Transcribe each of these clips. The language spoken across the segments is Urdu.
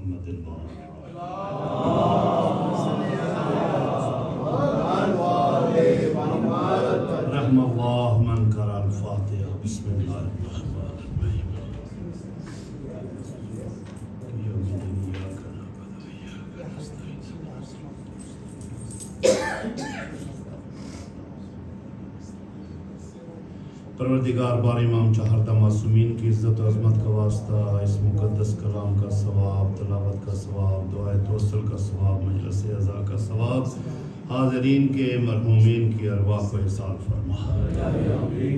محمد رحم اللہ من قرأ الفاتحہ بسم اللہ الرحمن الرحیم پروردگار بار امام چہاردہ معصومین کی عزت و عظمت کا واسطہ اس مقدس کلام کا ثواب، تلاوت کا ثواب، دعائے توسل کا ثواب، مجلس عزا کا ثواب، حاضرین کے مرحومین کی ارواح کو احسان فرما۔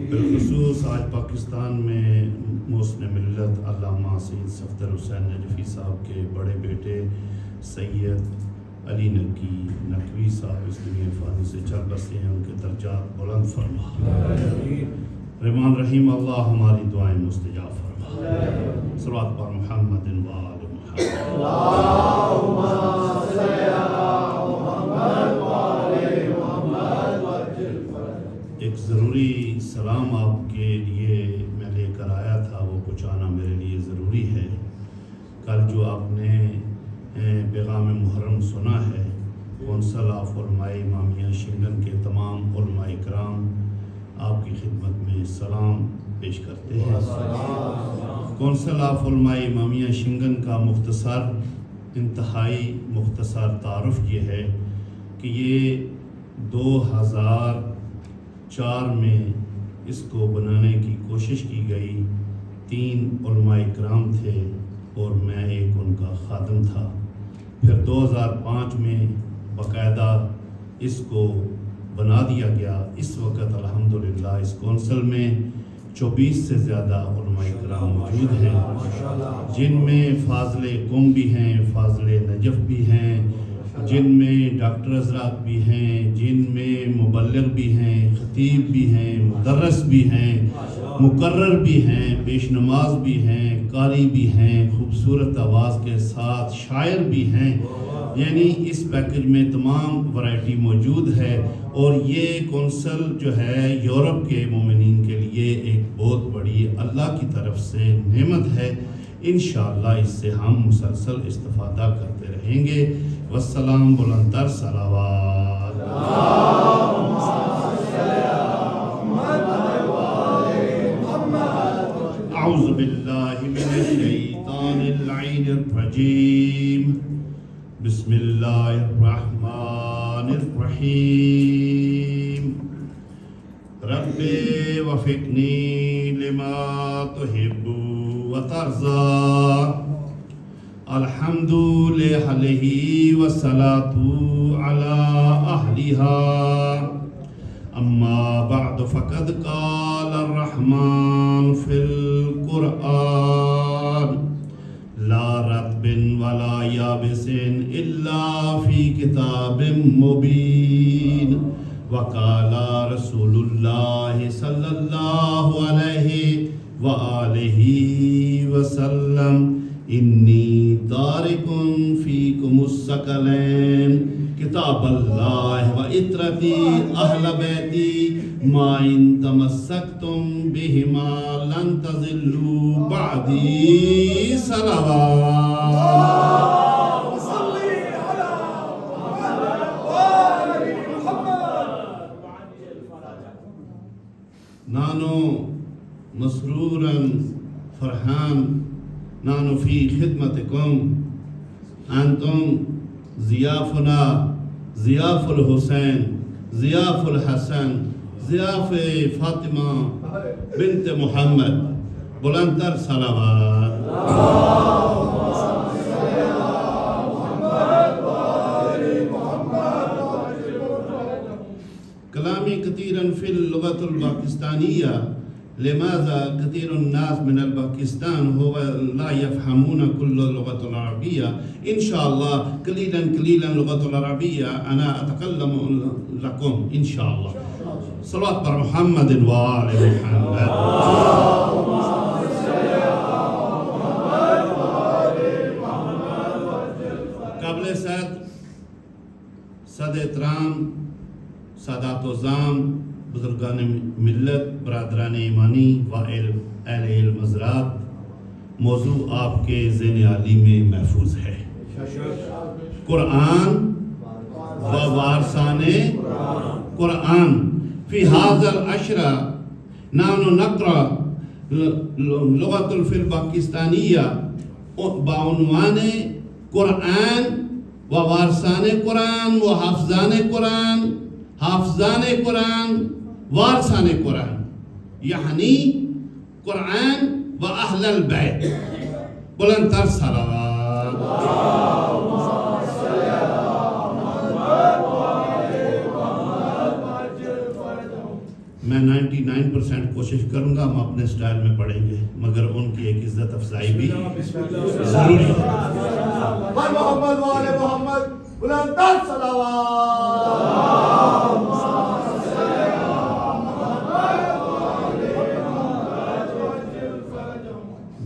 بالخصوص آج پاکستان میں محسن ملت علامہ سید صفدر حسین نجفی صاحب کے بڑے بیٹے سید علی نقوی صاحب اس دنیا فانی سے چل بسے ہیں، ان کے درجات بلند فرما۔ رحمان رحیم اللہ ہماری دعائیں مستجاب فرما۔ صلوات پر محمد و آل محمد۔ اللہم صل علی محمد و آل محمد۔ ایک ضروری سلام آپ کے لیے میں لے کر آیا تھا، وہ پہنچانا میرے لیے ضروری ہے۔ کل جو آپ نے پیغام محرم سنا ہے، کونسل آف علماء امامیہ شنگن کے تمام علماء کرام آپ کی خدمت میں سلام پیش کرتے ہیں۔ کونسل آف علماء امامیہ شنگن کا مختصر، انتہائی مختصر تعارف یہ ہے کہ یہ 2004 میں اس کو بنانے کی کوشش کی گئی۔ 3 علماء کرام تھے اور میں ایک ان کا خادم تھا۔ پھر 2005 میں باقاعدہ اس کو بنا دیا گیا۔ اس وقت الحمدللہ اس کونسل میں 24 سے زیادہ علماء کرام موجود ہیں، جن میں فاضل قوم بھی ہیں، فاضل نجف بھی ہیں، جن میں ڈاکٹر حضرات بھی ہیں، جن میں مبلغ بھی ہیں، خطیب بھی ہیں، مدرس بھی ہیں، مقرر بھی ہیں، پیش نماز بھی ہیں، قاری بھی ہیں، خوبصورت آواز کے ساتھ شاعر بھی ہیں۔ یعنی اس پیکج میں تمام ورائٹی موجود ہے، اور یہ کونسل جو ہے یورپ کے مومنین کے لیے ایک بہت بڑی اللہ کی طرف سے نعمت ہے۔ انشاءاللہ اس سے ہم مسلسل استفادہ کرتے رہیں گے۔ والسلام بلندر صلوات۔ اعوذ باللہ من الشیطان اللعین الرجیم، بسم اللہ الرحمن الرحیم، رب وفقنی لما تحب وترضى، الحمد لأهله والصلاة على أهلها، أما بعد فقد قال الرحمن في القرآن لا رطب ولا يابس إلا في كتاب مبين، وقال رسول الله صلى الله عليه وآله وسلم إني تارك فيكم الثقلين کتاب اللہ و عطرتی اہل بیتی ما ان تمسکتم بہما لن تضلوا بعدی صلوات۔ نانو مسرورا فرحان نانو فی خدمتکم، انتم ضیافنا ضیاف الحسین، ضیاف الحسن، ضیاف فاطمہ بنت محمد، بلندر صلوات۔ کلامی کثیرا فی اللغة الپاکستانیہ، لماذا كثير الناس من الباكستان هو لا يفهمون كل اللغة العربية؟ إن شاء الله قليلا قليلا اللغة العربية أنا أتكلم لكم إن شاء الله۔ صلوات بر محمد وآل محمد۔ قابل صد احترام سادات و زام، بزرگان ملت، برادران ایمانی و اہل علم حضرات، موضوع آپ کے ذہن عالی میں محفوظ ہے۔ قرآن و وارثان قرآن فی هذا العشرہ نحن نقرأ لغت الفل پاکستانیہ بعنوان قرآن و وارثان قرآن و حافظان قرآن، حافظان قرآن، وارثان قرآن، یعنی قرآن و اہل البیت۔ بلند تر صلوات۔ میں 99% کوشش کروں گا ہم اپنے سٹائل میں پڑھیں گے، مگر ان کی ایک عزت افزائی بھی ضروری ہے۔ محمد وآل محمد بلند تر صلوات۔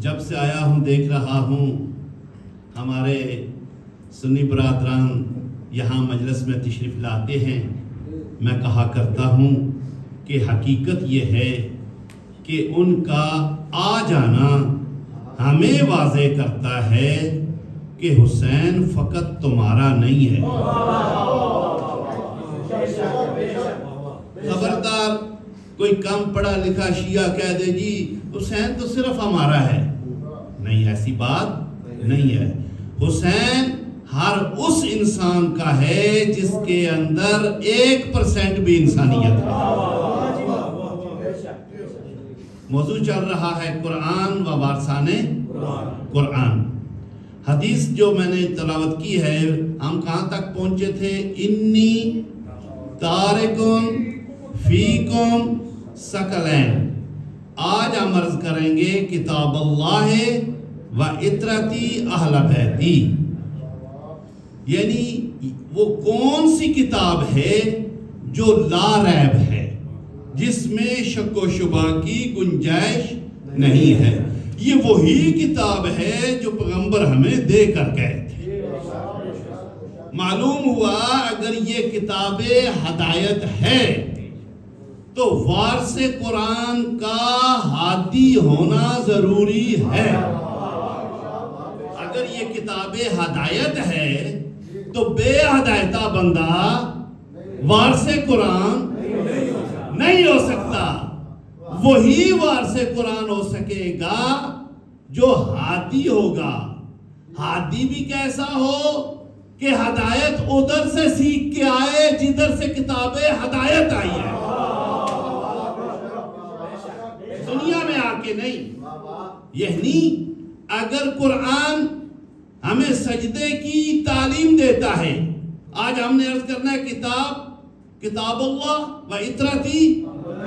جب سے آیا ہوں دیکھ رہا ہوں ہمارے سنی برادران یہاں مجلس میں تشریف لاتے ہیں، میں کہا کرتا ہوں کہ حقیقت یہ ہے کہ ان کا آ جانا ہمیں واضح کرتا ہے کہ حسین فقط تمہارا نہیں ہے۔ خبردار کوئی کم پڑھا لکھا شیعہ کہہ دے جی حسین تو صرف ہمارا ہے، نہیں، ایسی بات نہیں ہے۔ حسین ہر اس انسان کا ہے جس کے اندر 1% بھی انسانیت ہے۔ موضوع چل رہا ہے قرآن و وارثان قرآن۔ حدیث جو میں نے تلاوت کی ہے، ہم کہاں تک پہنچے تھے؟ انی تارکن فیکم ثقلین۔ آج ہم عرض کریں گے کتاب اللہ و اطرتی اہل بیتی، یعنی وہ کون سی کتاب ہے جو لا ریب ہے، جس میں شک و شبہ کی گنجائش نہیں ہے۔ یہ وہی کتاب ہے جو پیغمبر ہمیں دے کر گئے تھے۔ معلوم ہوا اگر یہ کتاب ہدایت ہے تو وارث قرآن کا ہادی ہونا ضروری ہے۔ اگر یہ کتاب ہدایت ہے تو بے ہدایتہ بندہ وارث قرآن نہیں ہو سکتا۔ وہی وارث قرآن ہو سکے گا جو ہادی ہوگا۔ ہادی بھی کیسا ہو کہ ہدایت ادھر سے سیکھ کے آئے جدھر سے کتاب ہدایت آئی ہے، دنیا میں آ کے نہیں۔ یعنی اگر قرآن ہمیں سجدے کی تعلیم دیتا ہے، آج ہم نے عرض کرنا ہے کتاب اللہ و اطرتی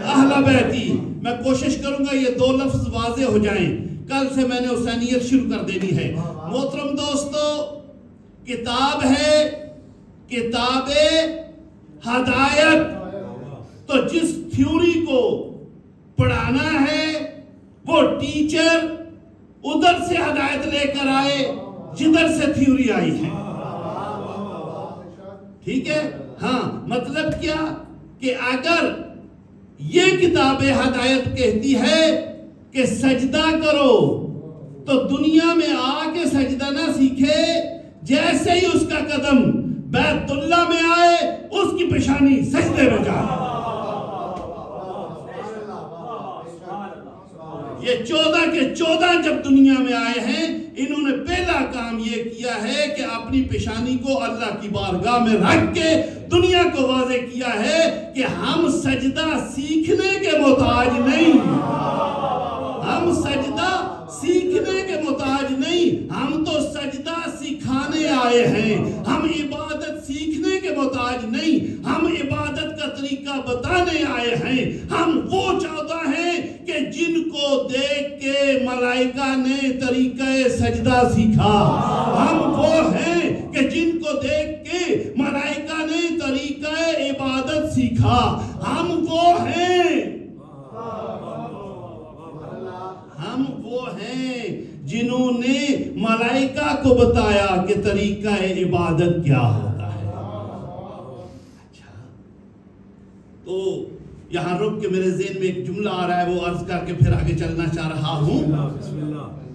اہل بیتی۔ میں کوشش کروں گا یہ 2 لفظ واضح ہو جائیں، کل سے میں نے حسینیت شروع کر دینی ہے۔ محترم دوستو، کتاب ہے کتاب ہدایت، تو جس تھیوری کو پڑھانا ہے وہ ٹیچر ادھر سے ہدایت لے کر آئے جدھر سے تھیوری آئی ہے۔ ٹھیک ہے؟ ہاں، مطلب کیا کہ اگر یہ کتاب ہدایت کہتی ہے کہ سجدہ کرو تو دنیا میں آ کے سجدہ نہ سیکھے، جیسے ہی اس کا قدم بیت اللہ میں آئے اس کی پیشانی سجدے میں جائے۔ یہ 14 کے 14 جب دنیا میں آئے ہیں، انہوں نے پہلا کام یہ کیا ہے کہ اپنی پیشانی کو اللہ کی بارگاہ میں رکھ کے دنیا کو واضح کیا ہے کہ ہم سجدہ سیکھنے کے محتاج نہیں، ہم سجدہ سیکھنے کے محتاج نہیں، ہم تو سجدہ سکھانے آئے ہیں۔ ہم عبادت سیکھنے کے محتاج نہیں، ہم عبادت کا طریقہ بتانے آئے ہیں۔ ہم وہ چاہتا ہیں کہ جن کو دیکھ کے ملائکہ نے طریقہ سجدہ سیکھا، ہم وہ ہیں کہ جن کو دیکھ کے ملائکہ نے طریقہ عبادت سیکھا، ہم وہ ہیں، ہم وہ ہیں جنہوں نے ملائکہ کو بتایا کہ طریقہ عبادت کیا ہوتا ہے۔ اچھا، تو یہاں رک کے میرے ذہن میں ایک جملہ آ رہا ہے، وہ عرض کر کے پھر آگے چلنا چاہ رہا ہوں۔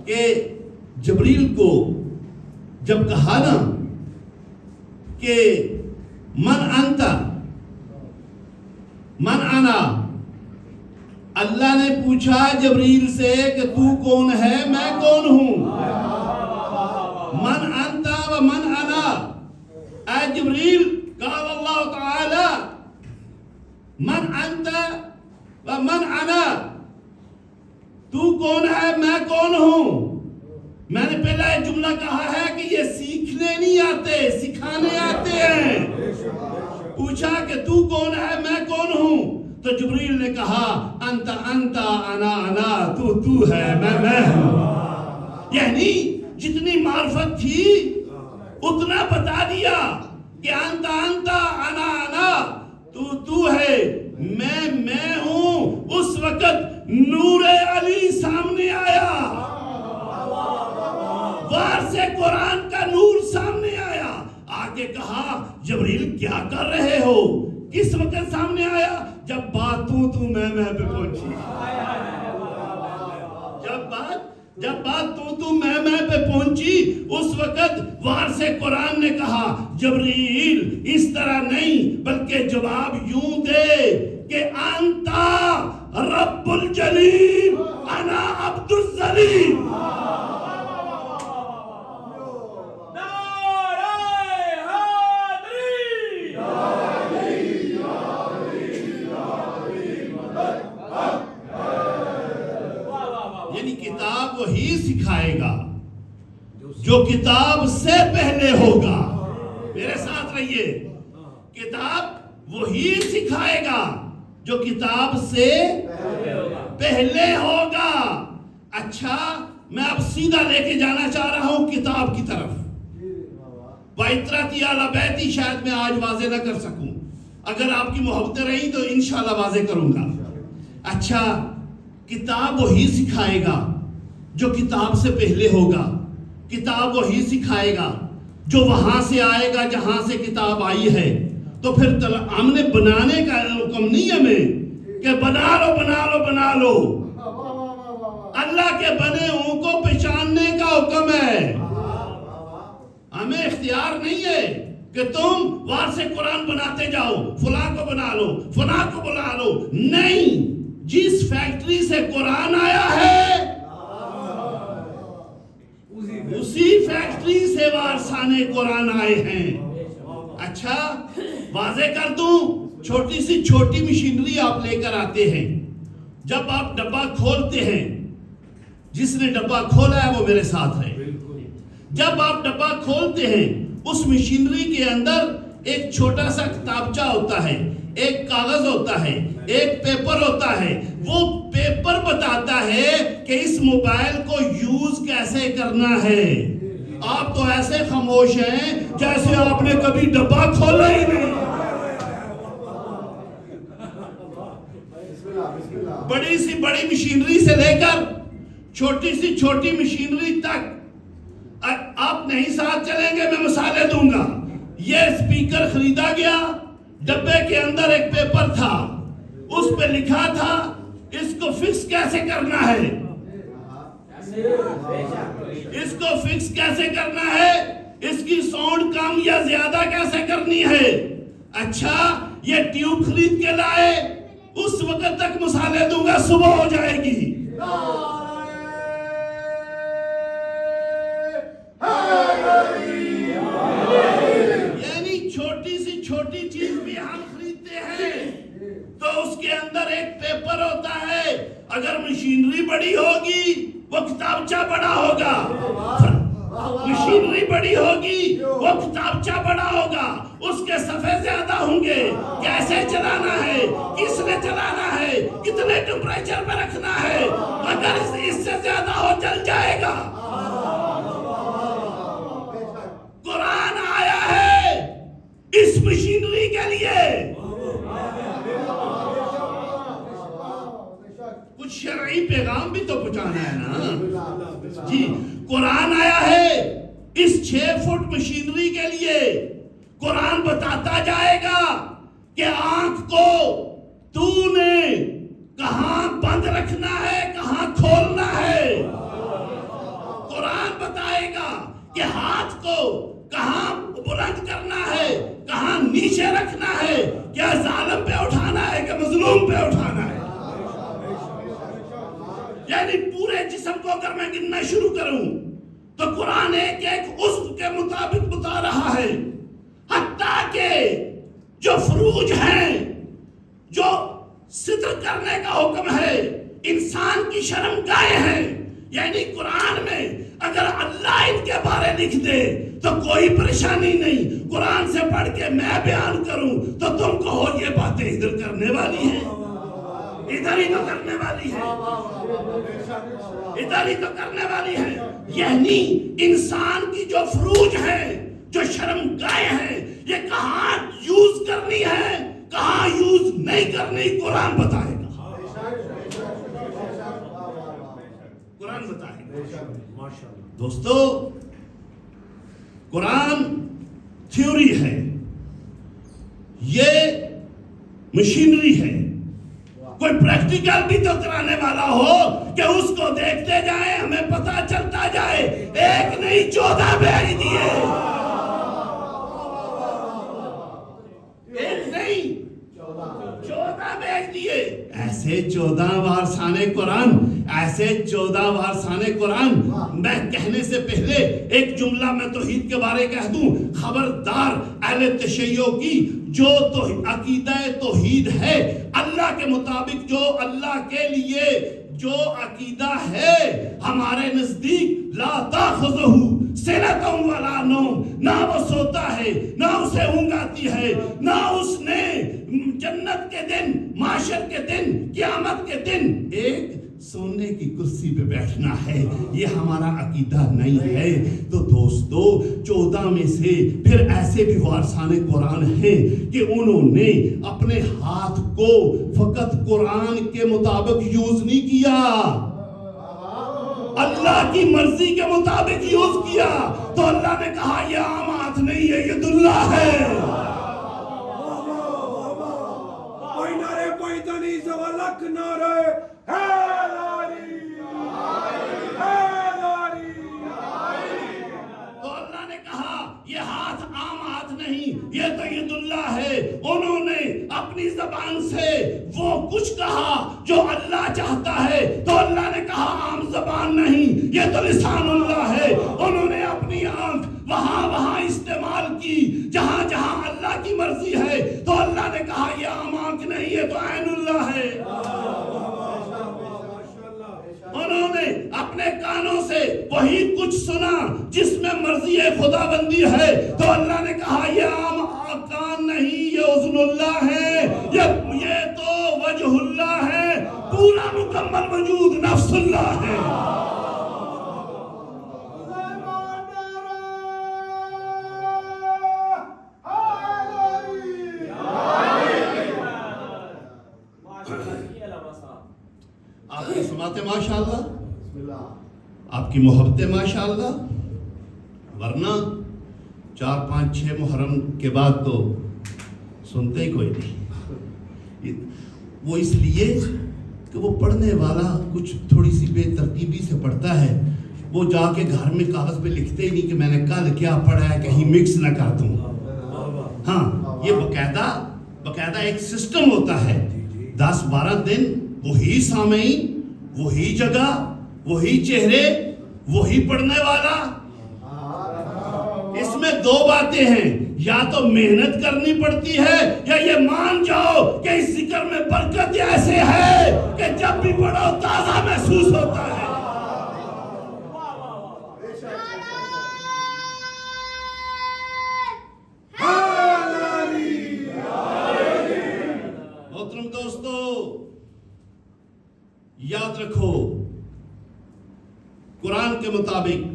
کہ جبریل کو جب کہا نا کہ من انت من انا، اللہ نے پوچھا جبریل سے کہ تو کون ہے، میں کون ہوں؟ من انت و من انا، اے جبریل قال اللہ تعالی من انت و من انا، تو کون ہے میں کون ہوں؟ میں نے پہلا ایک جملہ کہا ہے کہ یہ سیکھنے نہیں آتے، سکھانے آتے ہیں۔ پوچھا کہ تو کون ہے میں کون ہوں؟ تو جبریل نے کہا انت انت انا انا، تو ہے میں ہوں۔ یعنی جتنی معرفت تھی اتنا بتا دیا کہ انت انت انا انا، تو ہے میں ہوں۔ اس وقت نور علی سامنے آیا، وارث قرآن کا نور سامنے آیا۔ آگے کہا جبریل کیا کر رہے ہو؟ کس وقت سامنے آیا؟ جب بات تو میں پہ پہنچی، جب بات تو میں پہ پہنچی، اس وقت وارث قرآن نے کہا جبریل اس طرح نہیں، بلکہ جواب یوں دے کہ انتا رب الجلیل انا عبد الظلیم۔ یعنی کتاب وہی سکھائے گا جو کتاب سے پہلے ہوگا۔ میرے ساتھ رہیے، کتاب وہی سکھائے گا جو کتاب سے پہلے ہوگا۔ اچھا، میں اب سیدھا لے کے جانا چاہ رہا ہوں کتاب کی طرف۔ وَإِتْرَتِي عَلَى بَيْتِي شاید میں آج واضح نہ کر سکوں، اگر آپ کی محبتیں رہی تو انشاءاللہ واضح کروں گا۔ اچھا، کتاب وہی سکھائے گا جو کتاب سے پہلے ہوگا، کتاب وہی سکھائے گا جو وہاں سے آئے گا جہاں سے کتاب آئی ہے۔ تو پھر ہم نے بنانے کا حکم نہیں ہمیں کہ بنا لو بنا لو بنا لو، اللہ کے بنے ہوں کو پہچاننے کا حکم ہے۔ ہمیں اختیار نہیں ہے کہ تم وارث قرآن بناتے جاؤ، فلاں کو بنا لو فلاں کو بنا لو، نہیں۔ جس فیکٹری سے قرآن آیا ہے اسی فیکٹری سے وارثان قرآن آئے ہیں۔ اچھا، واضح کر دوں، چھوٹی سی چھوٹی مشینری آپ لے کر آتے ہیں، جب آپ ڈبہ کھولتے ہیں، جس نے ڈبہ کھولا ہے وہ میرے ساتھ ہے، جب آپ ڈبہ کھولتے ہیں اس مشینری کے اندر ایک چھوٹا سا کتابچہ ہوتا ہے، ایک کاغذ ہوتا ہے، ایک پیپر ہوتا ہے۔ وہ پیپر بتاتا ہے کہ اس موبائل کو یوز کیسے کرنا ہے۔ آپ تو ایسے خاموش ہیں جیسے آپ نے کبھی ڈبہ کھولا ہی نہیں۔ بڑی سی بڑی مشینری سے لے کر چھوٹی سی چھوٹی مشینری تک آپ نہیں ساتھ چلیں گے، میں مثالیں دوں گا۔ یہ سپیکر خریدا گیا، ڈبے کے اندر ایک پیپر تھا، اس پہ لکھا تھا اس کو فکس کیسے کرنا ہے، اس کو فکس کیسے کرنا ہے، اس کی ساؤنڈ کم یا زیادہ کیسے کرنی ہے۔ اچھا، یہ ٹیوب خرید کے لائے، اس وقت تک مثالیں دوں گا، صبح ہو جائے گی۔ یعنی چھوٹی سی چھوٹی چیز بھی ہم خریدتے ہیں تو اس کے اندر ایک پیپر ہوتا ہے۔ اگر مشینری بڑی ہوگی وہ کتابچہ بڑا ہوگا، مشینری بڑی ہوگی وہ کتابچہ بڑا ہوگا، اس کے صفحے زیادہ ہوں گے، کیسے چلانا ہے، کس نے چلانا ہے، کتنے ٹمپریچر پہ رکھنا ہے، اگر اس سے زیادہ ہو جل جائے گا۔ قرآن آیا ہے اس مشینری کے لیے، کچھ شرعی پیغام بھی تو پہنچانا ہے نا جی۔ قرآن آیا ہے اس 6 فٹ مشینری کے لیے، قرآن بتاتا جائے گا کہ آنکھ کو تو نے کہاں بند رکھنا ہے، کہاں کھولنا ہے۔ قرآن بتائے گا کہ ہاتھ کو کہاں بلند کرنا ہے، کہاں نیچے رکھنا ہے، کیا ظالم پہ اٹھانا ہے کہ مظلوم پہ اٹھانا ہے۔ یعنی پورے جسم کو اگر میں گننا شروع کروں تو قرآن ایک ایک عضو کے مطابق بتا رہا ہے، حتیٰ کہ جو فروج ہیں، جو ستر کرنے کا حکم ہے، انسان کی شرمگاہیں ہیں، یعنی قرآن میں اگر اللہ ان کے بارے لکھ دے تو کوئی پریشانی نہیں، قرآن سے پڑھ کے میں بیان کروں تو تم کہو یہ باتیں ادھر کرنے والی ہیں، ادھر ہی تو کرنے والی ہے، ادھر ہی تو کرنے والی ہے۔ یعنی انسان کی جو فروج ہیں، جو شرمگاہیں ہیں، یہ کہاں یوز کرنی ہے، کہاں یوز نہیں کرنی، قرآن بتائے گا، قرآن بتائے گا۔ دوستو، قرآن تھیوری ہے، یہ مشینری ہے، کوئی پریکٹیکل بھی تو کرانے والا ہو کہ اس کو دیکھتے جائیں، ہمیں پتہ چلتا جائے۔ ایک نہیں 14 بھیج دیے، ایک نہیں 14 بھیج دیے۔ ایسے 14 وارثان قرآن، ایسے 14 وارثان قرآن۔ میں کہنے سے پہلے ایک جملہ میں توحید کے بارے کہہ دوں، خبردار اہل تشیع کی جو عقیدہ توحید ہے، اللہ کے مطابق جو اللہ کے لیے جو عقیدہ ہے، ہمارے نزدیک لا تاخذہ سنۃ ولا نوم، نہ وہ سوتا ہے، نہ اسے اونگ آتی ہے، نہ اس نے جنت کے دن، معاشر کے دن، قیامت کے دن ایک سونے کی کرسی پہ بیٹھنا ہے، یہ ہمارا عقیدہ نہیں ہے۔ تو دوستو، 14 میں سے پھر ایسے بھی وارثان قرآن ہیں کہ انہوں نے اپنے ہاتھ کو فقط قرآن کے مطابق یوز نہیں کیا، اللہ کی مرضی کے مطابق یوز کیا۔ تو اللہ نے کہا یہ عام ہاتھ نہیں ہے، یہ دلہ ہے۔ کوئی نعرے کوئی تنی سوالک نعرے تو اللہ نے کہا یہ ہاتھ عام ہاتھ نہیں، یہ تو ید اللہ ہے۔ انہوں نے اپنی زبان سے وہ کچھ کہا جو اللہ چاہتا ہے، تو اللہ نے کہا عام زبان نہیں، یہ تو لسان اللہ ہے۔ انہوں نے اپنی آنکھ وہاں استعمال کی جہاں جہاں اللہ کی مرضی ہے، تو اللہ نے کہا یہ عام آنکھ نہیں، یہ تو عین اللہ ہے۔ انہوں نے اپنے کانوں سے وہی کچھ سنا جس میں مرضی خدا بندی ہے، تو اللہ نے کہا یہ عام کان نہیں، یہ اذن اللہ ہے، یہ تو وجہ اللہ ہے، پورا مکمل وجود نفس اللہ ہے۔ آپ کی سماعتیں ماشاءاللہ، آپ کی محبتیں ماشاءاللہ، ورنہ 4 5 6 محرم کے بعد تو سنتے ہی کوئی نہیں۔ وہ اس لیے کہ وہ پڑھنے والا کچھ تھوڑی سی بے ترتیبی سے پڑھتا ہے، وہ جا کے گھر میں کاغذ پہ لکھتے ہی نہیں کہ میں نے کل کیا پڑھا ہے، کہیں مکس نہ کر دوں۔ ہاں، یہ باقاعدہ ایک سسٹم ہوتا ہے، 10 12 دن وہی سامعین، وہی جگہ، وہی چہرے، وہی پڑھنے والا۔ اس میں 2 باتیں ہیں، یا تو محنت کرنی پڑتی ہے، یا یہ مان جاؤ کہ اس ذکر میں برکت ایسے ہے کہ جب بھی پڑھو تازہ محسوس ہوتا ہے۔ محترم دوستو، یاد رکھو، قرآن کے مطابق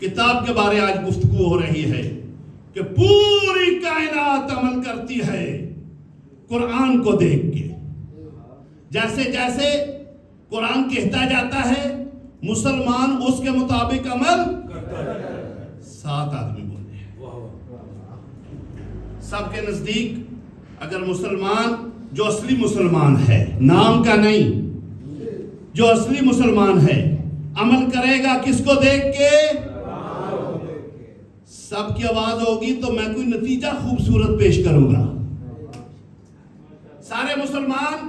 کتاب کے بارے آج گفتگو ہو رہی ہے کہ پوری کائنات عمل کرتی ہے قرآن کو دیکھ کے۔ جیسے جیسے قرآن کہتا جاتا ہے مسلمان اس کے مطابق عمل کرتا ہے۔ 7 آدمی بولے ہیں، سب کے نزدیک اگر مسلمان جو اصلی مسلمان ہے، نام کا نہیں، جو اصلی مسلمان ہے، عمل کرے گا کس کو دیکھ کے؟ سب کی آواز ہوگی تو میں کوئی نتیجہ خوبصورت پیش کروں گا. سارے مسلمان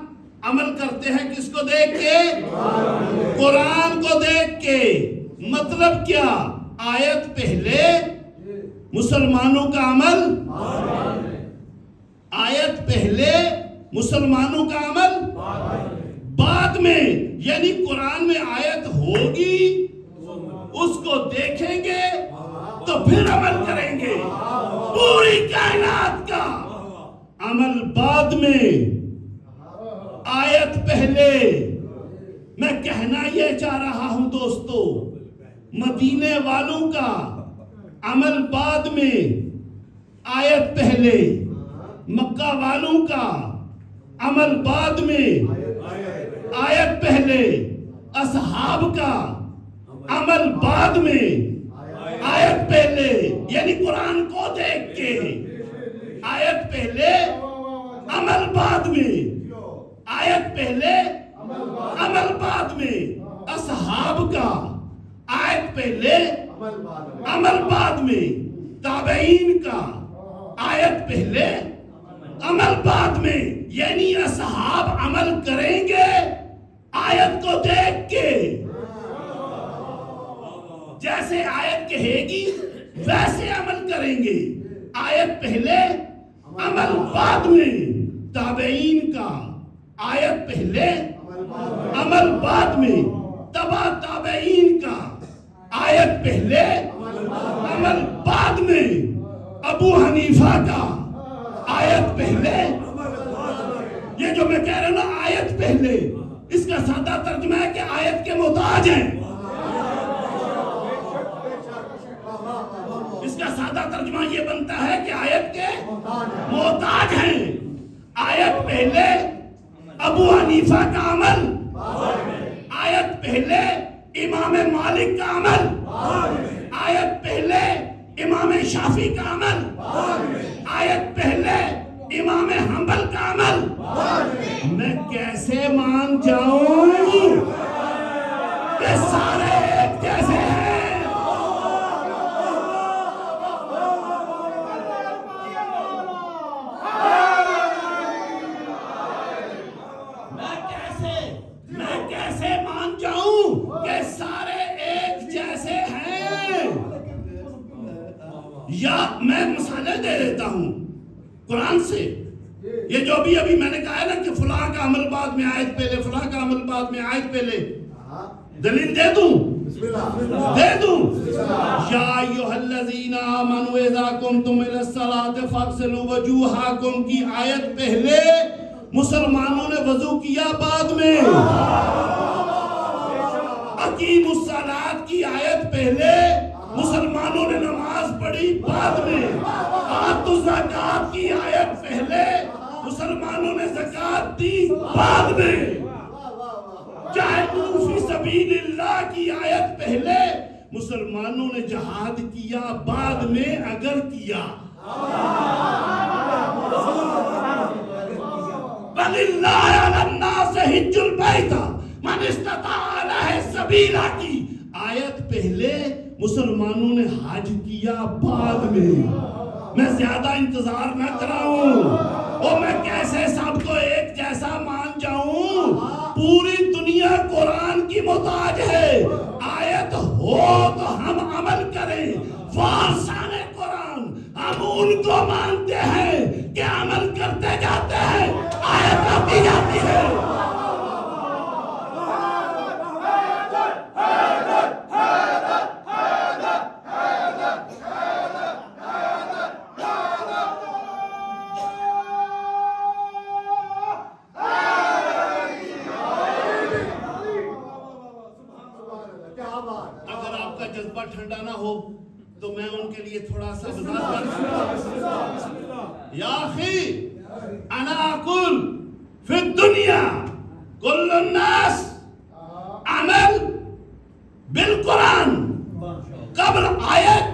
عمل کرتے ہیں کس کو دیکھ کے؟ قرآن کو دیکھ کے. مطلب کیا؟ آیت پہلے مسلمانوں کا عمل، آیت پہلے مسلمانوں کا عمل بعد میں. یعنی قرآن میں آیت ہوگی، اس کو دیکھیں گے تو پھر عمل کریں گے. پوری کائنات کا عمل بعد میں، آیت پہلے. میں کہنا یہ چاہ رہا ہوں دوستو، مدینے والوں کا عمل بعد میں، آیت پہلے. مکہ والوں کا عمل بعد میں، آیت پہلے. اصحاب کا عمل بعد میں، آیت پہلے. یعنی قرآن کو دیکھ کے آیت پہلے عمل بعد میں، آیت پہلے عمل بعد میں. اصحاب کا آیت پہلے عمل بعد میں. تابعین کا آیت پہلے عمل بعد میں. یعنی اصحاب عمل کریں گے آیت کو دیکھ کے. جیسے آیت کہے گی ویسے عمل کریں گے. آیت پہلے عمل بعد میں. تابعین کا آیت پہلے عمل بعد میں. تبع تابعین کا آیت پہلے عمل بعد میں. ابو حنیفہ کا آیت پہلے. یہ جو میں کہہ رہا ہوں نا آیت پہلے، اس کا سادہ ترجمہ ہے کہ آیت کے محتاج ہیں. اس کا سادہ ترجمہ یہ بنتا ہے کہ آیت کے محتاج ہیں. آیت پہلے ابو حنیفہ کا عمل، آیت پہلے امام مالک کا عمل، آیت پہلے امام شافعی کا عمل، آیت پہلے امام حنبل کا عمل. میں کیسے مان جاؤں کہ سارے ایک جیسے ہیں؟ میں کیسے مان جاؤں کہ سارے ایک جیسے ہیں؟ یا میں مثالیں دے دیتا ہوں قرآن سے. یہ جو بھی ابھی میں نے کہا ہے نا کہ فلاں کا عمل بعد میں آیت پہلے، فلاں کا عمل بعد میں آیت پہلے، دلیل دے دوں؟ دے دوں. یا ایھا الذین آمنوا اذا قمتم الی الصلاۃ فاغسلوا وجوہکم کی آیت پہلے، مسلمانوں نے وضو کیا بعد میں. اقیموا الصلاۃ کی آیت پہلے، مسلمانوں نے نماز پڑھی بعد میں. آتوا الزکوٰۃ کی آیت پہلے، مسلمانوں نے زکوٰۃ دی بعد میں. جاہدوا فی سبیل اللہ کی آیت پہلے، مسلمانوں نے جہاد کیا بعد میں اگر کیا. وَلِلَّهِ عَلَى النَّاسِ حِجُّ الْبَيْتِ مَنِ اسْتَطَاعَ إِلَيْهِ سَبِيلًا کی آیت پہلے، مسلمانوں نے حج کیا بعد میں. میں زیادہ انتظار نہ کراؤں اور میں کیسے سب کو ایک جیسا مان جاؤں؟ پوری دنیا قرآن کی محتاج ہے. آیت ہو تو ہم عمل کریں. وارثان قرآن ہم ان کو مانتے ہیں کہ عمل کرتے جاتے ہیں، آیت آتی جاتی ہے. اگر آپ کا جذبہ ٹھنڈا نہ ہو تو میں ان کے لیے تھوڑا سا وضاحت کروں. یا اخی انا اقول فی الدنیا کل الناس عمل بالقرآن قبل آیت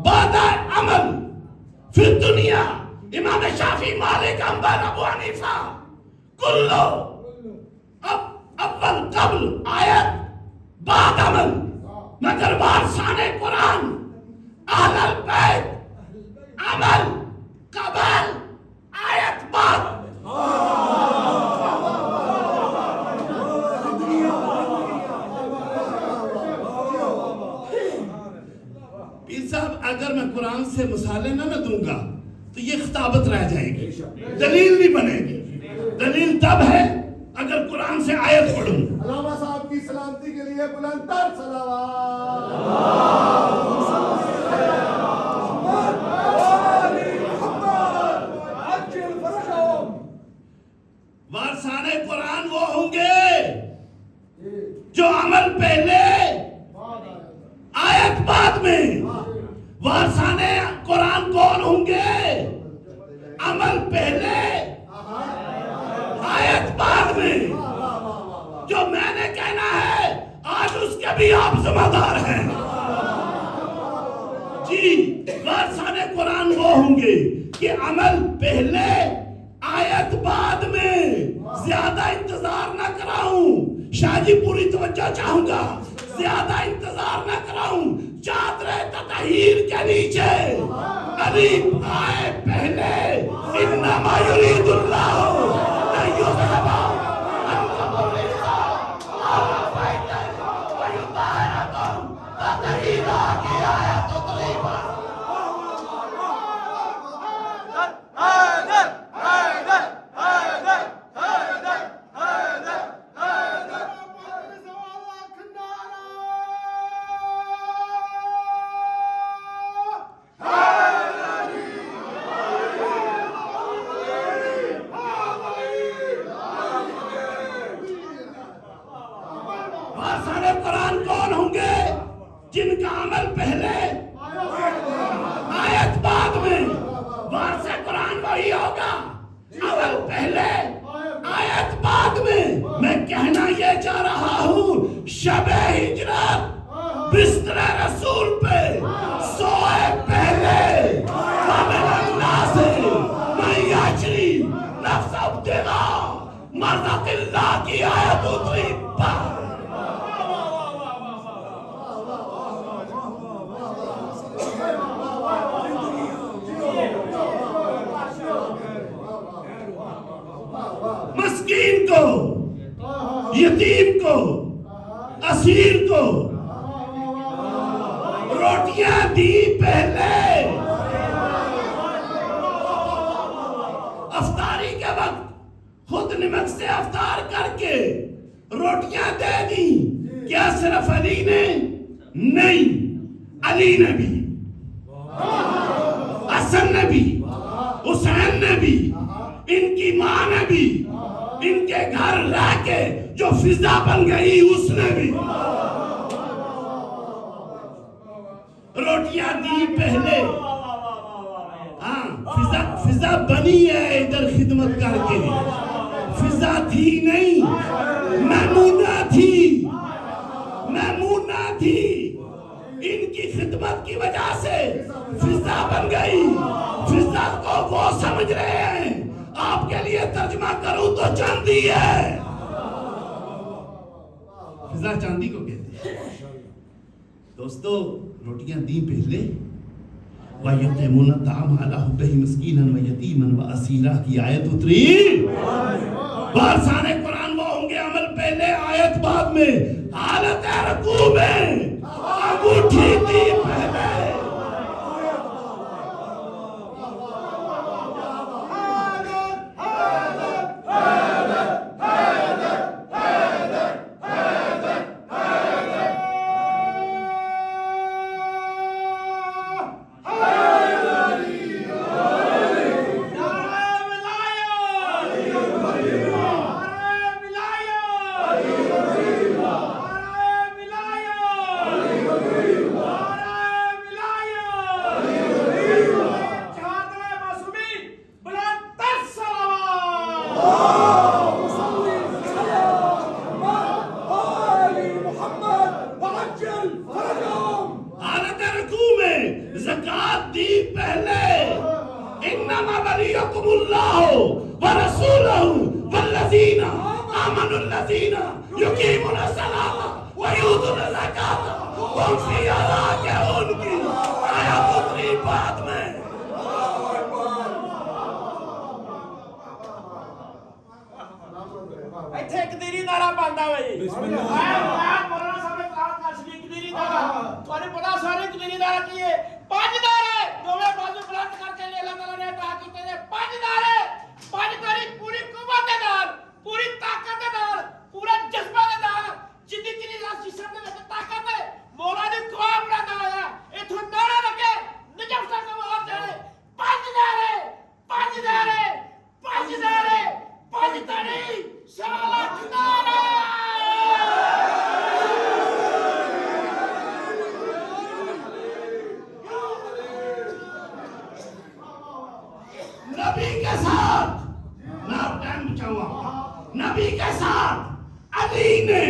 بعد عمل. فی الدنیا امام شافعی، مالک، حنبل، ابو حنیفہ کلو اول قبل آیت بعد عمل، مگر وارثان قرآن اہل البیت عمل قبل آیت بعد. پیر صاحب اگر میں قرآن سے مثالیں نہ دوں گا تو یہ خطابت رہ جائے گی، دلیل نہیں بنے گی. دلیل تب ہے اگر قرآن سے آیت پڑھوں. علامہ صاحب کی سلامتی کے لیے بلند تر صلوات. وارثان قرآن وہ ہوں گے جو عمل پہلے آیت بعد میں. وارثان قرآن کون ہوں گے؟ عمل پہلے آیت بعد میں. جو میں نے کہنا ہے آج اس کے بھی آپ ذمہ دار ہیں. جی وارثان قرآن وہ ہوں گے کہ عمل پہلے آیت بعد میں. زیادہ انتظار نہ کراؤں، شاہ جی پوری توجہ چاہوں گا، زیادہ انتظار نہ کراؤں. چادر تطہیر کے نیچے الف آئے پہلے انما یرید اللہ ان یذہب عنکم الرجس اہل البیت ویطہرکم تطہیرا کی آیت طیبہ. وارثان قرآن کون ہوں گے؟ جن کا عمل پہلے آیت بعد میں. وارث قرآن وہی ہوگا عمل پہلے آیت بعد میں. میں کہنا یہ چاہ رہا ہوں شب ہجرت بستر رسول پہ سوئے پہلے ومن الناس من یشری نفس ابتغاء مرضات اللہ کی آیت اتری پر. مسکین کو، یتیم کو، اسیر کو روٹیاں دی پہلے. افطاری کے وقت خود نمک سے افطار کر کے روٹیاں دے دی. کیا صرف علی نے؟ نہیں، علی نے بھی، حسن نے بھی، حسین نے بھی، ان کی ماں نے بھی، ان کے گھر رہ کے جو فضا بن گئی اس نے بھی روٹیاں دی پہلے. ہاں فضا بنی ہے ادھر خدمت کر کے، فضا تھی نہیں، میمونہ تھی. ان کی خدمت کی وجہ سے فضا بن گئی. فضا کو وہ سمجھ رہے ہیں، آپ کے لیے ترجمہ کروں تو چاندی ہے. فضا چاندی کو کہتے ہیں. دوستو روٹیاں دی پہلے وَيُطْعِمُونَ الطَّعَامَ عَلَىٰ حُبِّهِ مِسْكِينًا وَيَتِيمًا وَأَسِيرًا کی آیت اتری. وارثان قرآن وہ ہوں گے عمل پہلے آیت بعد میں. حالت رکوع میں انگوٹھی دی پہلے. زکات دی پہلے انما ولیکم اللہ ورسولہ والذین آمنوا الذین یقیمون الصلاۃ وَيُؤْتُونَ الزَّكَاةَ وَهُمْ فِيهَا رَاكِعُونَ کی آیت اتری بعد میں. ਇੱਥੇ ਇੱਕ ਦੇਰੀ ਨਾਰਾ ਬੰਦਾ ਵੇ ਮੈਂ ਮੌਲਾਨਾ ਸਾਹਿਬ ਨੇ ਕਲਾਸ ਕਰ ਸੀ ਇੱਕ ਦੇਰੀ ਨਾਰਾ ਤੁਹਾਨੂੰ ਪਤਾ ਸਾਰੇ ਇੱਕ ਦੇਰੀ ਨਾਰਾ ਕੀ ਹੈ ਪੰਜ ਨਾਰੇ ਦੋਵੇਂ ਬਾਜ਼ੂ ਬੁਲੰਦ ਕਰਕੇ ਅੱਲਾਹ ਤਾਲਾ ਨੇ ਅਤਾ ਕੀਤੇ ਨੇ ਪੰਜ ਨਾਰੇ ਪੂਰੀ ਕੁਵਤ ਦੇ ਨਾਲ ਪੂਰੀ ਤਾਕਤ ਦੇ ਨਾਲ ਪੂਰੇ ਜਜ਼ਬੇ ਦੇ ਨਾਲ ਜਿੰਨੀ ਦਾ ਜਿਸਮ ਦੇ ਵਿੱਚ ਤਾਕਤ ਹੈ ਮੌਲਾ ਨੇ ਦੁਆ ਬਣਾਦਾ ਹੋਇਆ ਇਥੋਂ ਨਾਰਾ ਲੱਗੇ ਨਜਫ ਤੱਕ ਆਵਾਜ਼ ਜਾਏ ਪੰਜ ਤਾੜੀ ਸ਼ਾਲਖ ਨਾਰਾ نبی کے ساتھ میں ٹائم بچاؤں نبی کے ساتھ علی نے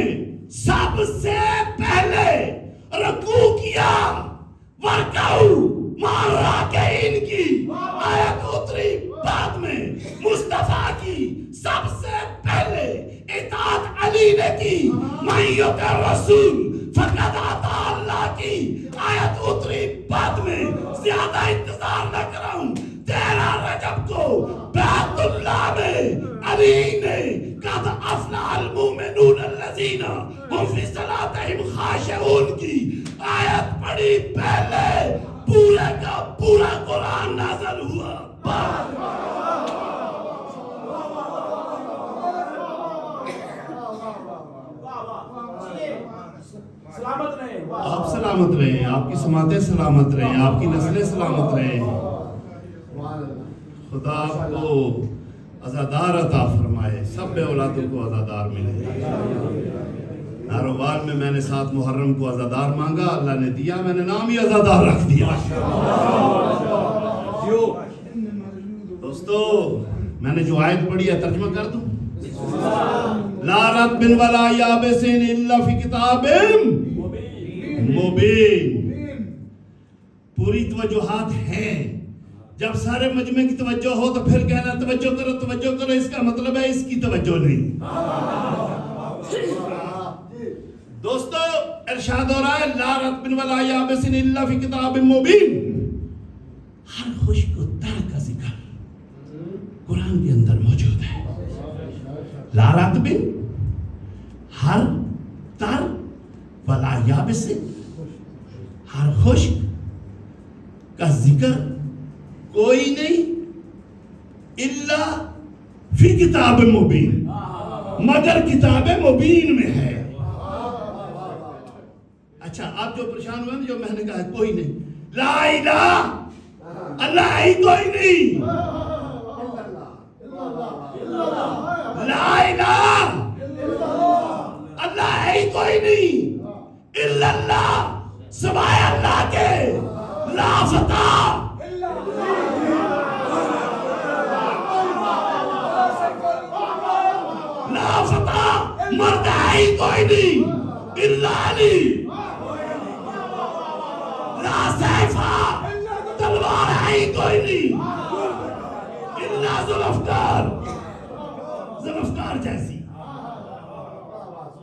سب سے پہلے رکوع کیا ورکعو مارا کہ ان کی آیت اتری بعد میں مصطفیٰ کی سب سے پہلے اطاعت علی نے کی من یطع الرسول فقد اطاع اللہ کی آیت اتری بعد میں زیادہ انتظار نہ کراؤں 13 رجب کو بیت اللہ میں علی نے قد افلح المؤمنون الذین هم فی صلاتهم خاشعون کی آیت پڑھی پہلے پورے کا پورا قرآن نازل ہوا. سلامت رہے آپ سلامت رہیں آپ کی سماعتیں سلامت رہیں آپ کی نسلیں سلامت رہیں خدا آپ کو عزادار عطا فرمائے سب بے اولادوں کو عزادار ملے. ناروبار میں نے 7 محرم کو عزادار مانگا اللہ نے دیا میں نے نام ہی عزادار رکھ دیا. دوستو میں نے جو آیت پڑھی ہے ترجمہ کر دوں لا رتب ولا یابس الا فی کتاب مبین. پوری توجہات ہیں جب سارے مجمع کی توجہ ہو تو پھر کہنا توجہ کرو اس کا مطلب ہے اس کی توجہ نہیں. دوستو ارشاد ہو رہا ہے لا رتب ولا یابس الا فی کتاب مبین. ہر خشک و تر کا ذکر قرآن کے اندر موجود ہے. لا رتب ہر تر ولا یابس ہر خشک کا ذکر کوئی نہیں الا فی کتاب مبین مگر کتاب مبین میں ہے. اچھا آپ جو پریشان ہوئے نا جو میں نے کہا کوئی نہیں لا الہ اللہ ہی کوئی نہیں لا الہ اللہ ہی کوئی نہیں الا اللہ سوائے اللہ کے لا فتح لا فتح مرد ہے ہی کوئی نہیں الا علی لا سیفہ تلوار ہے ہی کوئی نہیں الا ذوالفقار جیسی.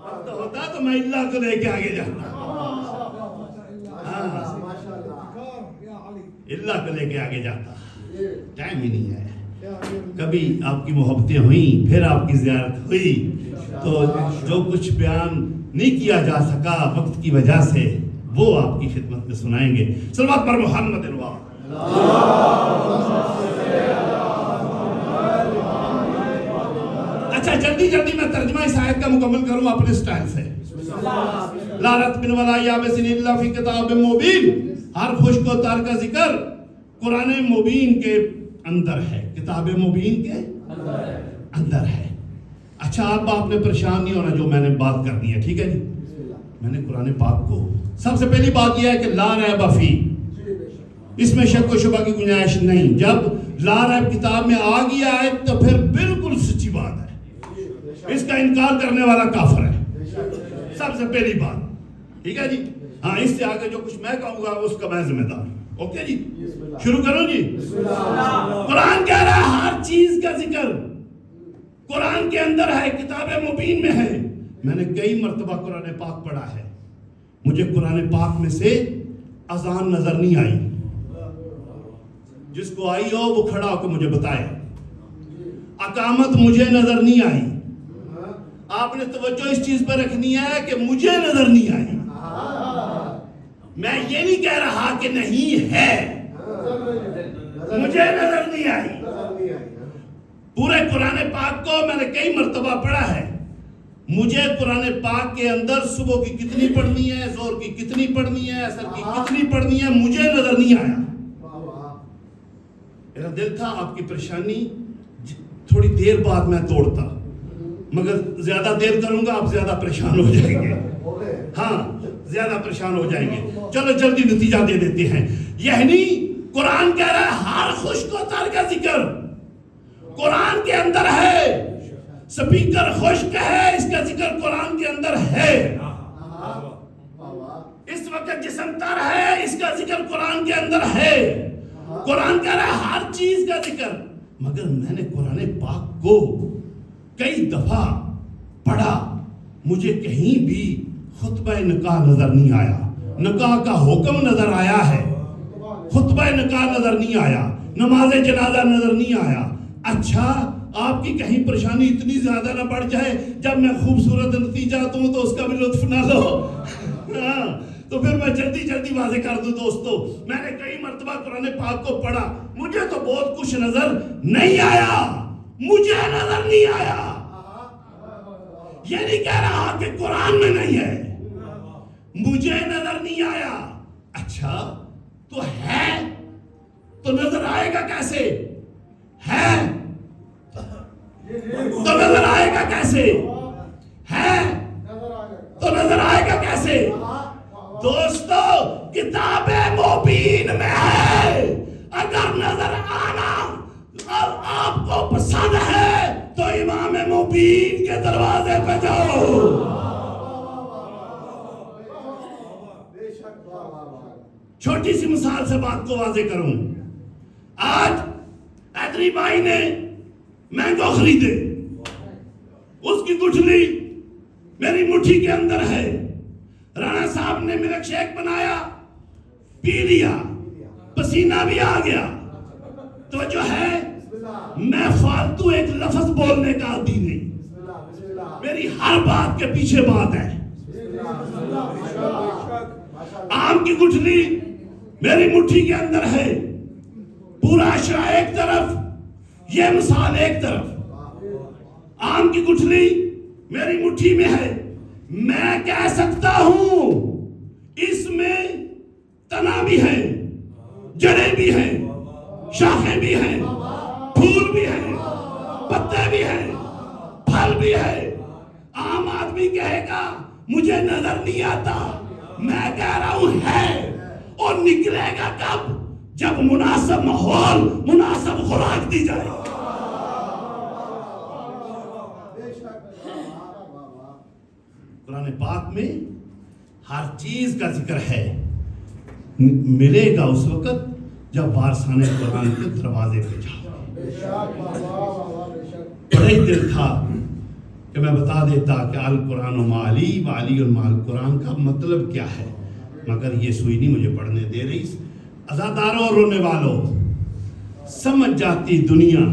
اب تو ہوتا تو میں اللہ کو لے کے آگے جاتا اللہ کو لے کے آگے جاتا. ٹائم ہی نہیں ہے. کبھی آپ کی محبتیں ہوئیں پھر آپ کی زیارت ہوئی تو جو کچھ بیان نہیں کیا جا سکا وقت کی وجہ سے وہ آپ کی خدمت میں سنائیں گے. صلوات پر محمد الوا. اچھا جلدی میں ترجمہ اس آیت کا مکمل کروں اپنے سٹائل سے. لا رتب ولا یابس الا فی کتاب مبین. ہر خشک و تر کا ذکر قرآن مبین کے اندر ہے کتاب مبین کے اندر ہے. اچھا آپ نے پریشان نہیں ہونا جو میں نے بات کرنی ہے ٹھیک ہے جی. میں نے قرآن پاک کو سب سے پہلی بات یہ ہے کہ لا ریب فی اس میں شک و شبہ کی گنجائش نہیں. جب لا ریب کتاب میں آ گیا ہے تو پھر بالکل سچی بات ہے. اس کا انکار کرنے والا کافر ہے سب سے پہلی بات ٹھیک ہے جی. ہاں اس سے آگے جو کچھ میں کہوں گا اس کا میں ذمہ دار. اوکے جی شروع کروں جی. قرآن کہہ رہا ہے ہر چیز کا ذکر قرآن کے اندر ہے کتاب مبین میں ہے. میں نے کئی مرتبہ قرآن پاک پڑھا ہے، مجھے قرآن پاک میں سے اذان نظر نہیں آئی. جس کو آئی ہو وہ کھڑا ہو کے مجھے بتائے. اقامت مجھے نظر نہیں آئی. آپ نے توجہ اس چیز پر رکھنی ہے کہ مجھے نظر نہیں آئی. میں یہ نہیں کہہ رہا کہ نہیں ہے، مجھے نظر نہیں آئی. پورے قرآن پاک کو میں نے کئی مرتبہ پڑھا ہے. مجھے قرآن پاک کے اندر صبح کی کتنی پڑھنی ہے، ظہر کی کتنی پڑھنی ہے، عصر کی کتنی پڑھنی ہے، مجھے نظر نہیں آیا. میرا دل تھا آپ کی پریشانی تھوڑی دیر بعد میں توڑتا، مگر زیادہ دیر کروں گا آپ زیادہ پریشان ہو جائیں گے. ہاں زیادہ پریشان ہو جائیں گے. چلو جلدی نتیجہ دے دیتے ہیں. یعنی قرآن کہہ رہا ہے ہر خشک و تر کا ذکر قرآن کے اندر ہے. سپیکر خشک ہے، اس کا ذکر قرآن کے اندر ہے. اس وقت جسم تر ہے، اس کا ذکر قرآن کے اندر ہے. قرآن کہہ رہا ہے ہر چیز کا ذکر. مگر میں نے قرآن پاک کو کئی دفعہ پڑھا، مجھے کہیں بھی خطبہ نکاح نظر نہیں آیا. نکاح کا حکم نظر آیا ہے، خطبہ نکاح نظر نہیں آیا، نماز جنازہ نظر نہیں آیا. اچھا آپ کی کہیں پریشانی اتنی زیادہ نہ بڑھ جائے جب میں خوبصورت نتیجہ دوں تو اس کا بھی لطف نہ لو. تو پھر میں جلدی جلدی واضح کر دوں دوستو، میں نے کئی مرتبہ قرآن پاک کو پڑھا، مجھے تو بہت کچھ نظر نہیں آیا. مجھے نظر نہیں آیا. یہ نہیں کہہ رہا کہ قرآن میں نہیں ہے، مجھے نظر نہیں آیا. اچھا تو ہے تو نظر آئے گا کیسے؟ ہے تو نظر آئے گا کیسے؟ ہے تو نظر آئے گا کیسے؟ دوستو کتاب مبین میں ہے. اگر نظر آنا اور آپ کو پسند ہے تو امام مبین کے دروازے پہ جاؤ. چھوٹی سی مثال سے بات کو واضح کروں. آج حیدری بھائی نے مینگو خریدے، اس کی گٹھلی میری مٹھی کے اندر ہے. رانا صاحب نے ملک شیک بنایا، پی لیا، پسینہ بھی آ گیا. تو جو ہے میں فالتو ایک لفظ بولنے کا عادی نہیں، میری ہر بات کے پیچھے بات ہے. آم کی گٹھلی میری مٹھی کے اندر ہے، پورا عشرہ ایک طرف، یہ مثال ایک طرف. آم کی گٹھلی میری مٹھی میں ہے. میں کہہ سکتا ہوں اس میں تنا بھی ہے، جڑیں بھی ہیں، شاخیں بھی ہیں، پھول بھی ہیں، پتے بھی ہیں، پھل بھی ہے. عام آدمی کہے گا مجھے نظر نہیں آتا. میں کہہ رہا ہوں ہے، اور نکلے گا کب؟ جب مناسب ماحول، مناسب خوراک دی جائے. قرآن پاک میں ہر چیز کا ذکر ہے. ملے گا اس وقت جب وارثان قرآن کے دروازے پہ جاؤ. بڑا ہی دل تھا کہ میں بتا دیتا کہ القرآن مالی وعلی المال، قرآن کا مطلب کیا ہے، مگر یہ سوئی نہیں مجھے پڑھنے دے رہی. عزاداروں اور رونے والوں، سمجھ جاتی دنیا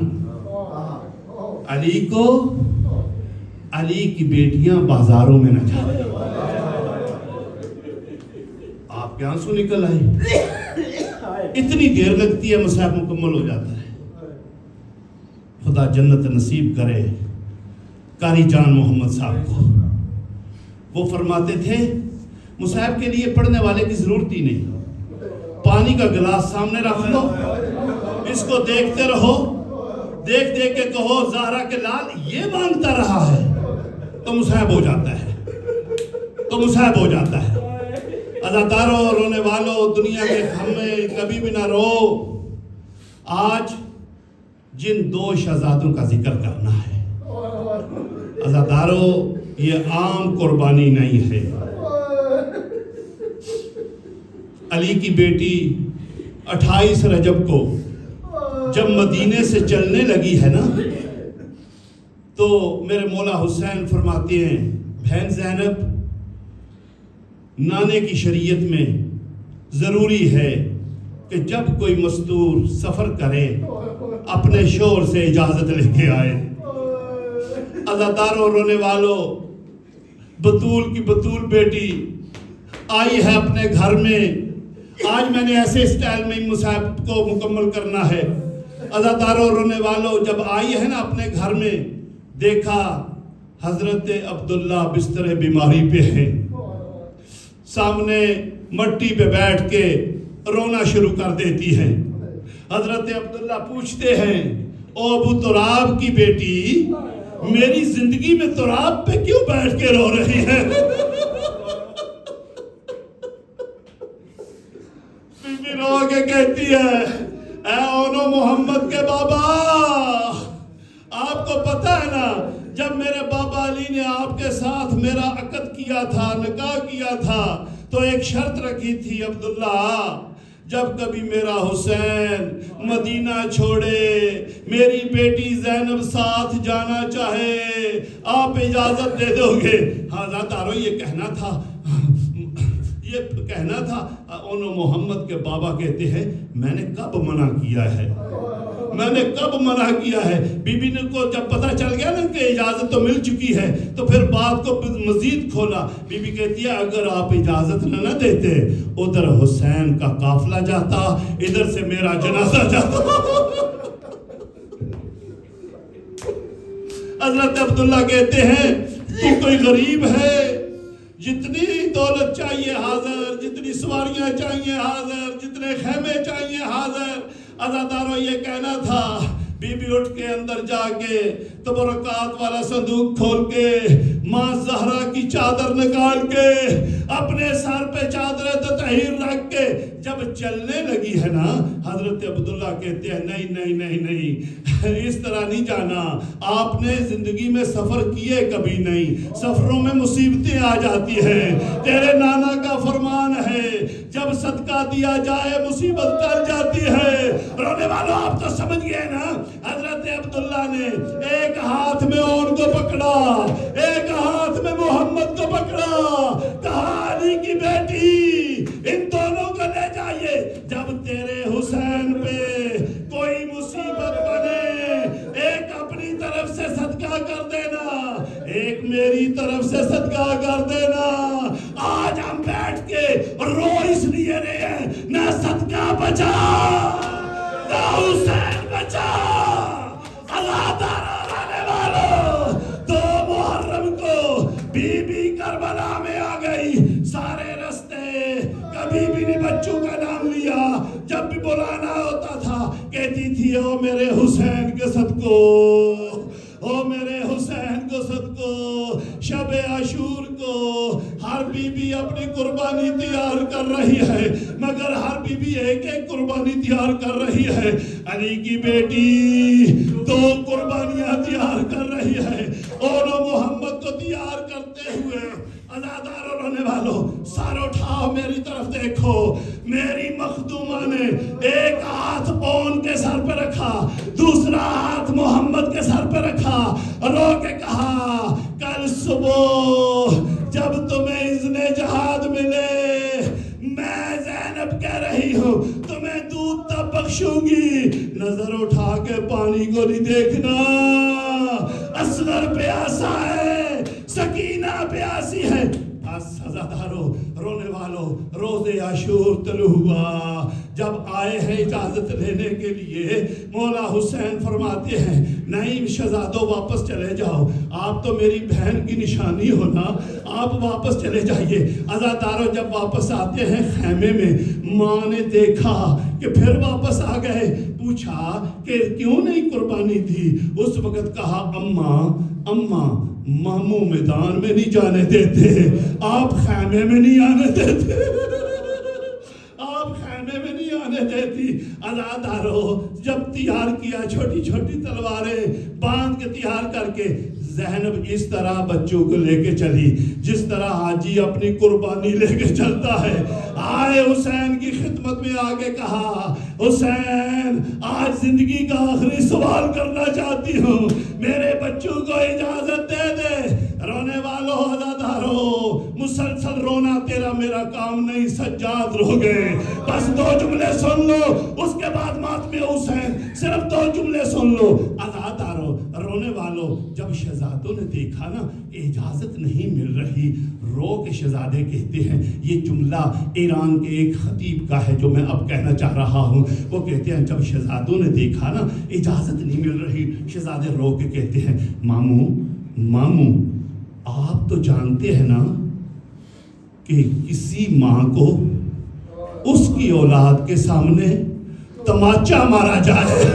علی کو، علی کی بیٹیاں بازاروں میں نہ جائیں. آپ کے آنسو نکل آئے. اتنی دیر لگتی ہے مصحف مکمل ہو جاتا ہے. خدا جنت نصیب کرے قاری جان محمد صاحب کو. وہ فرماتے تھے مصحف کے لیے پڑھنے والے کی ضرورت ہی نہیں، پانی کا گلاس سامنے رکھ لو، اس کو دیکھتے رہو، دیکھ دیکھ کے کہو زہرا کے لال یہ مانگتا رہا ہے، تو مصحف ہو جاتا ہے، تو مصحف ہو جاتا ہے. عزاداروں، رونے والوں، دنیا کے غم میں کبھی بھی نہ رو. آج جن دو شہزادوں کا ذکر کرنا ہے عزاداروں، یہ عام قربانی نہیں ہے. علی کی بیٹی 28 رجب کو جب مدینے سے چلنے لگی ہے نا، تو میرے مولا حسین فرماتے ہیں بہن زینب، نانے کی شریعت میں ضروری ہے کہ جب کوئی مستور سفر کرے اپنے شوہر سے اجازت لے کے آئے۔ عزاداروں، رونے والوں، بطول کی بطول بیٹی آئی ہے اپنے گھر میں۔ آج میں نے ایسے اسٹائل میں مصاحب کو مکمل کرنا ہے۔ عزاداروں، رونے والوں، جب آئی ہے نا اپنے گھر میں، دیکھا حضرت عبداللہ بستر بیماری پہ ہیں، سامنے مٹی پہ بیٹھ کے رونا شروع کر دیتی ہیں۔ حضرت عبداللہ پوچھتے ہیں، او ابو تراب کی بیٹی، میری زندگی میں تراب پہ کیوں بیٹھ کے رو رہی ہے؟ بی بی رو کے کہتی ہے، اے اونو محمد کے بابا، آپ کو پتہ ہے نا جب میرے بابا علی نے آپ کے ساتھ میرا عقد کیا تھا، نکاح کیا تھا، تو ایک شرط رکھی تھی عبداللہ، جب کبھی میرا حسین مدینہ چھوڑے، میری بیٹی زینب ساتھ جانا چاہے، آپ اجازت دے دو گے؟ عزاداروں، یہ کہنا تھا۔ اونو محمد کے بابا کہتے ہیں، میں نے کب منع کیا ہے؟ میں نے کب منع کیا ہے؟ بی بی نے کو جب پتہ چل گیا نا کہ اجازت تو مل چکی ہے، تو پھر بات کو مزید کھولا۔ بی بی کہتی ہے، اگر آپ اجازت نہ دیتے، ادھر حسین کا قافلہ جاتا، ادھر سے میرا جنازہ جاتا۔ حضرت عبداللہ کہتے ہیں، تو کوئی غریب ہے، جتنی دولت چاہیے حاضر، جتنی سواریاں چاہیے حاضر، جتنے خیمے چاہیے حاضر۔ عزاداروں، یہ کہنا تھا۔ بی بی اٹھ کے اندر جا کے تبرکات والا صندوق کھول کے ماں زہرا کی چادر نکال کے اپنے سر پہ چادر تطہیر رکھ کے جب چلنے لگی ہے نا، حضرت عبداللہ کہتے ہیں، نہیں نہیں نہیں نہیں، اس طرح نہیں جانا۔ آپ نے زندگی میں سفر کیے کبھی نہیں، سفروں میں مصیبتیں آ جاتی ہیں۔ تیرے نانا کا فرمان ہے، جب صدقہ دیا جائے مصیبت ٹل جاتی ہے۔ رونے والوں، آپ تو سمجھ گئے نا، حضرت عبداللہ نے ایک ہاتھ میں اون کو پکڑا، ایک ہاتھ میں محمد کو پکڑا، کہا علی کی بیٹی، ان دونوں کو لے جائیے، جب تیرے حسین پہ کوئی مصیبت بنے، ایک اپنی طرف سے صدقہ کر دینا، ایک میری طرف سے صدقہ کر دینا۔ آج ہم بیٹھ کے رو اس لیے رہے ہیں، نہ صدقہ بچا نہ حسین بچا۔ آنے والوں، 2 محرم کو بی بی کربلا میں آ گئی، سارے رستے کبھی بھی نہیں بچوں کا نام لیا، جب بھی بلانا ہوتا تھا کہتی تھی، او میرے حسین کے صدقو، او میرے حسین کو صدقو۔ شب عاشور کو ہر بی بی اپنی قربانی تیار کر رہی ہے، مگر ہر بی بی ایک ایک قربانی تیار کر رہی ہے۔ علی کی بیٹی 2 قربانیاں تیار کر رہی ہے، اور محمد کو تیار کرتے ہوئے عزادار اور رونے والوں، سر اٹھاؤ، میری طرف دیکھو۔ میری مخدومہ نے ایک ہاتھ اون کے سر پہ رکھا، دوسرا ہاتھ محمد کے سر پہ رکھا، رو کے کہا، کل صبح جب تمہیں اذن جہاد ملے، میں زینب کہہ رہی ہوں تمہیں دودھ تب بخشوں گی، نظر اٹھا کے پانی کو نہیں دیکھنا، اصغر پیاسا ہے، سکینہ پیاسی ہے۔ عزاداروں، رونے والوں، روز عاشور طلوع ہوا، جب آئے ہیں اجازت لینے کے لیے، مولا حسین فرماتے ہیں، نہیں شہزادوں واپس چلے جاؤ، آپ تو میری بہن کی نشانی ہو نا، آپ واپس چلے جائیے۔ عزاداروں، جب واپس آتے ہیں خیمے میں، ماں نے دیکھا کہ پھر واپس آ گئے، پوچھا کہ کیوں نہیں قربانی دی؟ اس وقت کہا، اماں ماموں میدان میں نہیں جانے دیتے، آپ خیمے میں نہیں آنے دیتے، آپ خیمے میں نہیں آنے دیتی۔ عزاداروں، جب تیار کیا، چھوٹی چھوٹی تلواریں باندھ کے تیار کر کے، زینب اس طرح بچوں کو لے کے چلی جس طرح حاجی اپنی قربانی لے کے چلتا ہے۔ آئے حسین کی خدمت میں آگے کہا، حسین آج زندگی کا آخری سوال کرنا چاہتی ہوں، میرے بچوں کو اجازت دے دے، رونے والوں عزادارو، مسلسل رونا تیرا میرا کام نہیں، سجاد رو گئے. بس 2 جملے سن لو، اس کے بعد ماتم حسین، صرف 2 جملے سن لو. عزادارو، رونے والوں، جب شہزادوں نے دیکھا نا اجازت نہیں مل رہی، رو کے شہزادے کہتے ہیں، یہ جملہ ایران کے ایک خطیب کا ہے جو میں اب کہنا چاہ رہا ہوں. وہ کہتے ہیں جب شہزادوں نے دیکھا نا اجازت نہیں مل رہی، شہزادے رو کے کہتے ہیں، ماموں آپ تو جانتے ہیں نا کہ کسی ماں کو اس کی اولاد کے سامنے تماچا مارا جائے،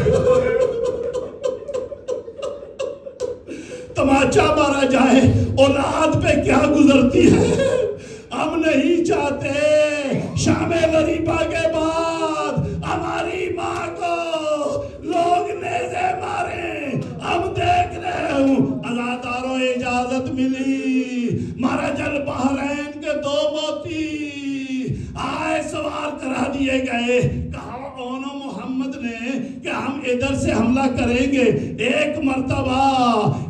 تماچا مارا جائے اولاد پہ کیا گزرتی ہے. ہم نہیں چاہتے شام غریبہ کے بعد ہماری ماں کو لوگ نیزے ماریں. ہم دیکھ رہے ہوں. عزاداروں، اجازت ملی. مرج البحرین کے 2 موتی آئے سوار کرا دیے گئے. کہا اونو محمد نے کہ ہم ادھر سے حملہ کریں گے. ایک مرتبہ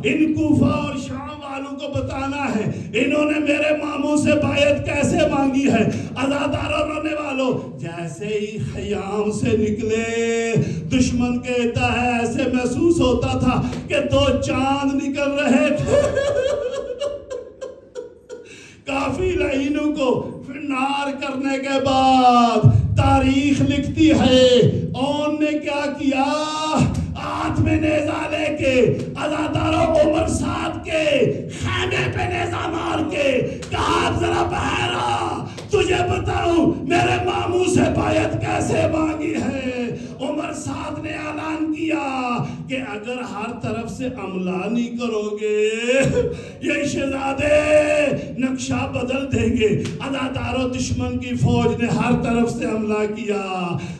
ان کوفہ اور شام والوں کو بتانا ہے انہوں نے میرے ماموں سے بیعت کیسے مانگی ہے. عزاداروں، رونے والوں، جیسے ہی خیام سے نکلے دشمن کہتا ہے ایسے محسوس ہوتا تھا کہ 2 چاند نکل رہے تھے. کافی لعینوں کو فنار کرنے کے بعد تاریخ لکھتی ہے اون نے کیا کیا. ہاتھ میں نیزہ لے کے عزاداروں عمر سعد کے خیمے پہ نیزہ مار کے کہا ذرا بحیرہ تجھے بتاؤں میرے ماموں سے بیعت کیسے مانگی ہے. عمر سعد نے اعلان کیا کہ اگر ہر طرف سے حملہ نہیں کرو گے یہ شہزادے نقشہ بدل دیں گے. عزاداروں، دشمن کی فوج نے ہر طرف سے حملہ کیا.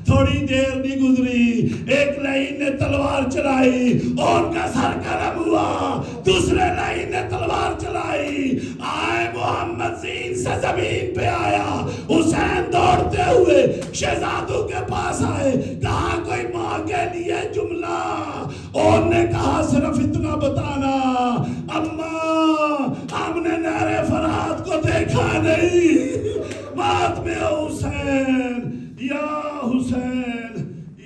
تھوڑی دیر نہیں گزری ایک لعین نے تلوار چلائی اور ان کا سر قلم ہوا. دوسرے لعین نے تلوار چلائی. آئے محمد زین سے زمین پہ آیا. حسین دوڑتے ہوئے شہزادوں کے پاس آئے. کہا کوئی ماں کے لیے جملہ. اور نے کہا صرف اتنا بتانا اماں ہم نے نہر فرات کو دیکھا نہیں. ماتم حسین یا